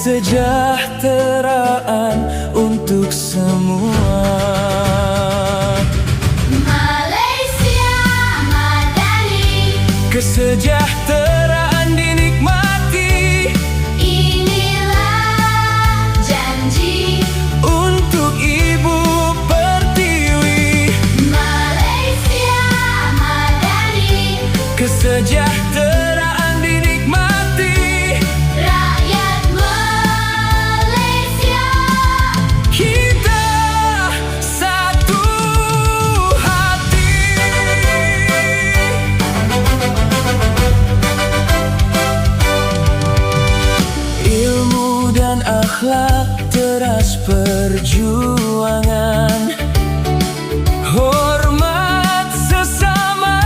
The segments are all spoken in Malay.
kesejahteraan untuk semua. Malaysia Madani, Kesejahteraan dinikmati, inilah janji untuk Ibu Pertiwi. Malaysia Madani, Kesejahteraan dinikmati, rakyat Malaysia. kita satu hati. Ilmu dan akhlak teras perjuangan, hormat sesama,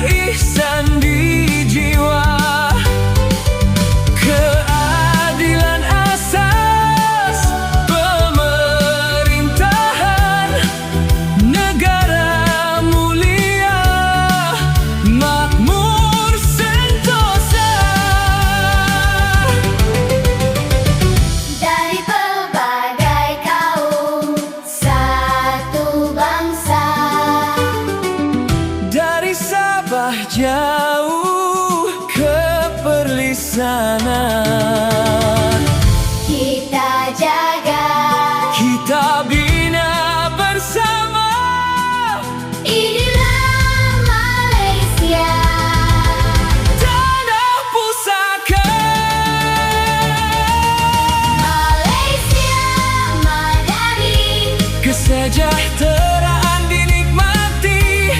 ihsan di jiwa, keadilan asas pemerintahan, negara mulia, makmur sentosa. Dari pelbagai kaum, satu bangsa. Dari Sabah jauh ke Perlisanan, Kita jaga, kita bina bersama. inilah Malaysia. Tanah pusaka, Malaysia Madani, kesejahteraan dinikmati,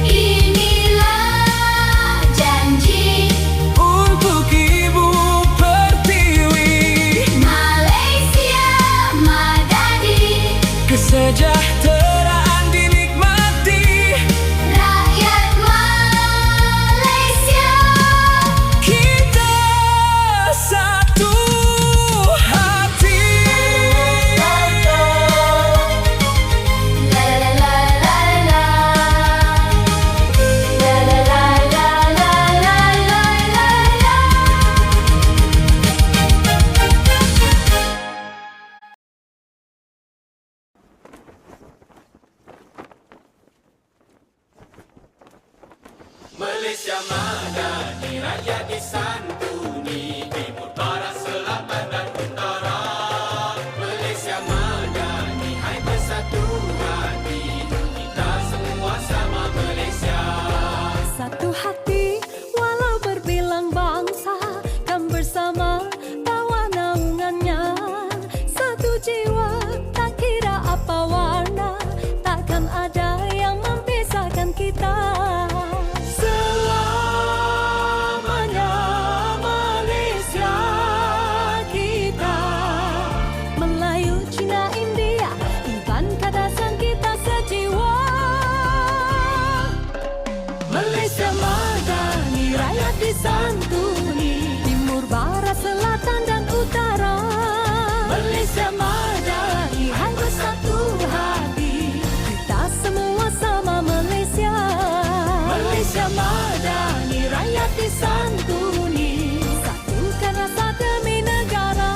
inilah janji untuk Ibu Pertiwi. Malaysia Madani, Kesejahteraan dinikmati, rakyat Malaysia. kita satu hati. La la la la la, la la la la la la la la. Malaysia Madani, rakyat disantuni, timur, barat, selatan dan utara. Malaysia Madani, hai bersatu hati, kita semua sama Malaysia. Satu hati walau berbilang bangsa, kan bersama bawa naungannya. Satu jiwa tak kira apa warna, takkan ada yang memisahkan kita. Selamanya Malaysia kita, Melayu, Cina, India, Iban, Kadasan kita sejiwa. Malaysia Madani, rakyat disantuni, timur, barat, selatan dan utara. Malaysia Madani, hai bersatu hati, kita semua sama Malaysia. Malaysia Madani, rakyat disantuni, satukan rasa demi negara.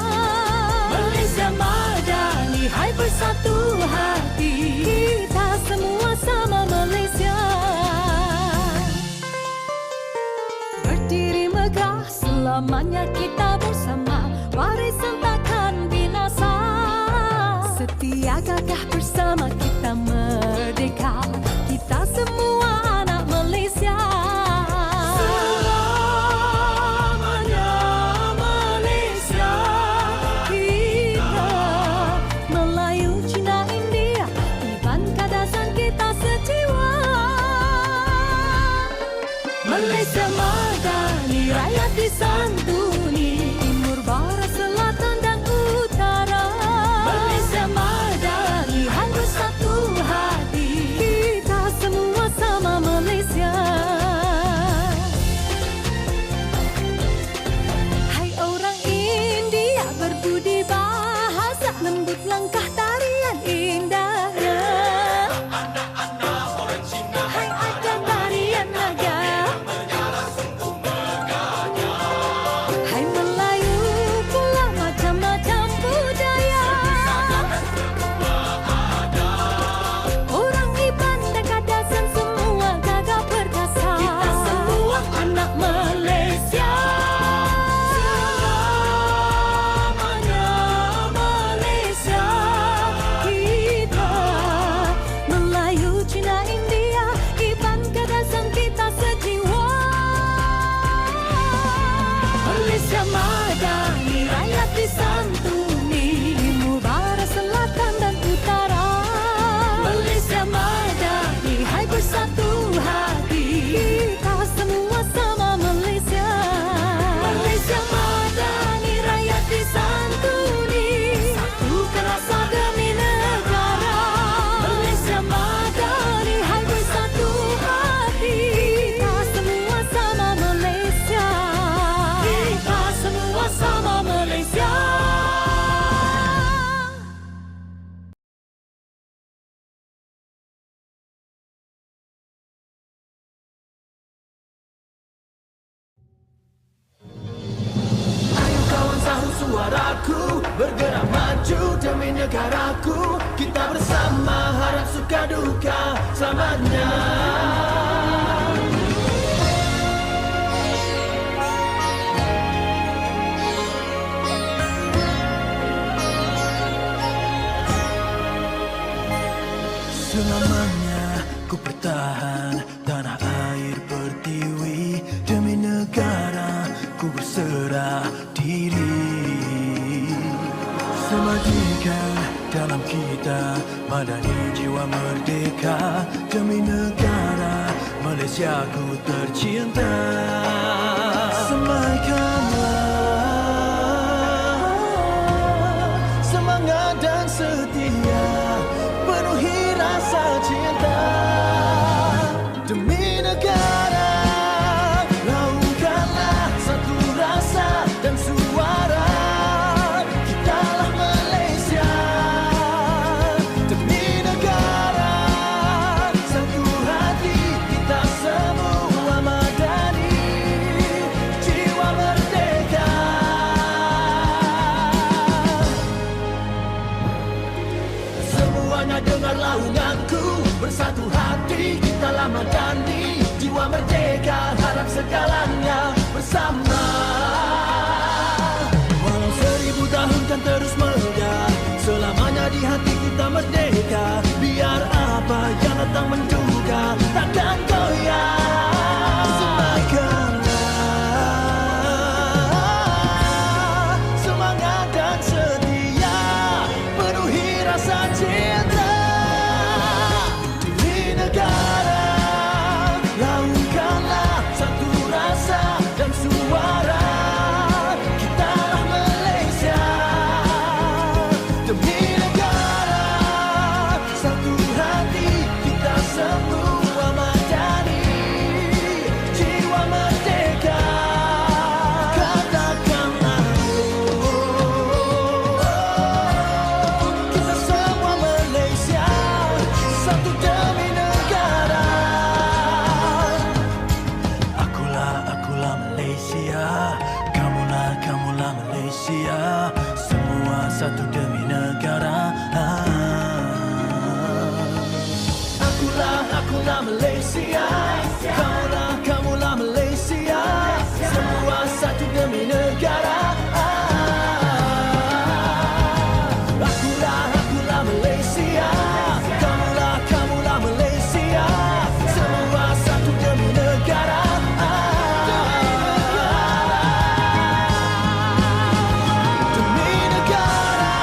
Malaysia Madani, hai bersatu hati, kita semua sama Malaysia. Berdiri megah, selamanya kita bersama, warisan takkan binasa. Setia gagah bersama kita merdeka, kita semua anak Malaysia. Selamanya Malaysia kita, Melayu, Cina, India, Iban, Kadasan kita sejiwa. Malaysia Madani, rakyat disantuni, timur, barat, selatan dan utara. Malaysia Madani, hai bersatu hati, bersama, harap suka duka selamanya. Selamanya ku bertahan tanah air pertiwi, demi negara ku berserah diri. Semerdeka dalam kita, madani jiwa merdeka, demi negara Malaysia ku tercinta. Semaikanlah semangat dan setia, penuhi rasa cinta demi negara. Laungkanlah satu rasa dan suara, kitalah Malaysia. Demi negara, satu hati, kita semua madani, jiwa merdeka. Semuanya dengar launganku, bersatu hati, kitalah madani, jiwa merdeka, harap segalanya bersama. Walau 1000 tahun kan terus meledak, selamanya di hati kita merdeka. Biar apa yang datang menduga, takkan goyah. Semaikanlah semangat dan setia, penuhi rasa cinta demi negara. Laungkanlah satu rasa dan suara, kitalah Malaysia. Demi negara, satu hati, kita semua madani, jiwa merdeka. Katakanlah kita semua Malaysia, satu demi negara. Akulah Malaysia, kamulah Malaysia, semua satu demi negara. Akulah Malaysia, kamulah Malaysia, semua satu demi negara. Akulah Malaysia, kamulah Malaysia, semua satu demi negara. Demi negara,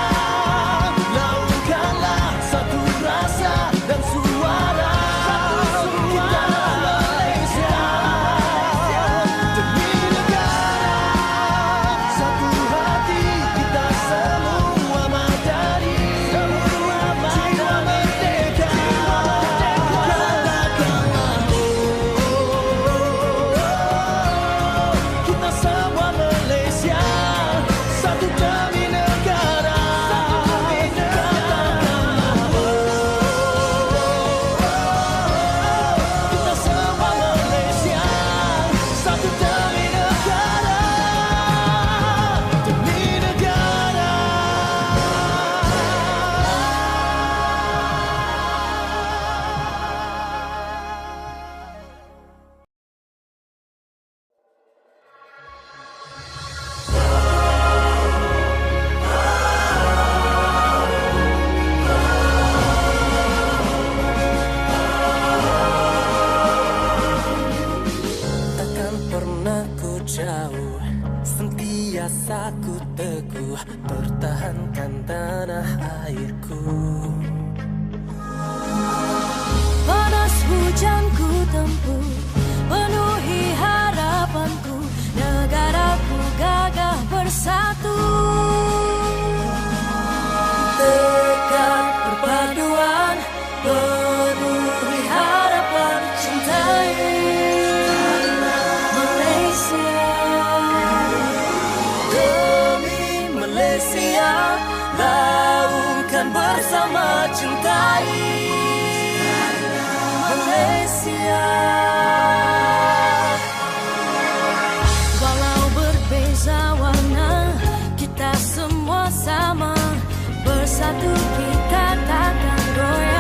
laungkanlah satu rasa dan suara, kitalah Malaysia. Demi negara, satu hati, kita semua madani, jiwa merdeka. Katakanlah kita semua Malaysia, satu demi negara. Kita semua Malaysia, satu demi negara. Demi negara. Takkan pernah ku jauh, sentiasa ku teguh, pertahankan tanah airku. Panas hujan ku tempuh, penuhi harapanku, negaraku gagah bersatu. Tekad perpaduan, penuhi harapan, cintai Malaysia. Demi Malaysia, laungkan bersama, cintai Malaysia. Walau berbeza warna, kita semua sama, bersatu kita takkan goyah.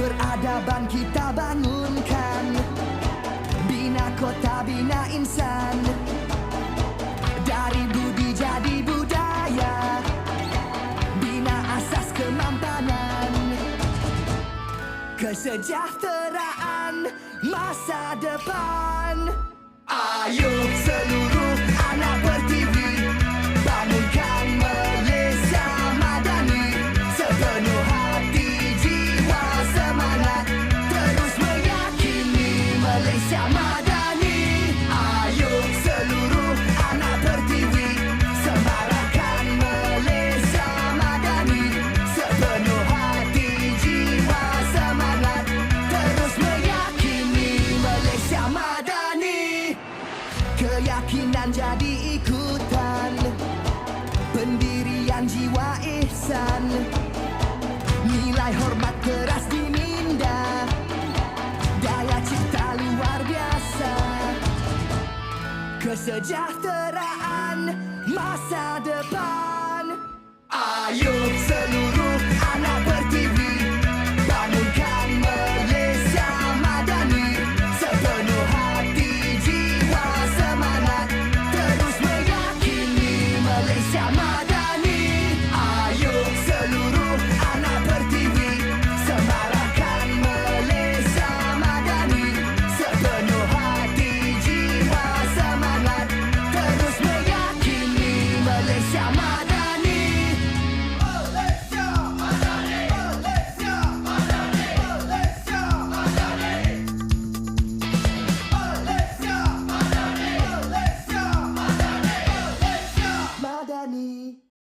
Peradaban kita bangunkan, bina kota, bina insan. Dari budi jadi budaya, bina asas kemampanan. Kesejahteraan masa depan. Ayo seluruh anak Pertiwi, bangunkan Malaysia madani. Sepenuh hati, jiwa, semangat, terus meyakini Malaysia madani. Ayo seluruh anak Pertiwi, semarakkan Malaysia madani. Sepenuh hati, jiwa, semangat, terus meyakini Malaysia madani. Keyakinan jadi ikutan, pendirian jiwa ihsan, nilai hormat keras diminda, daya cipta luar biasa. Kesejahteraan masa depan. Ayo seluruh anak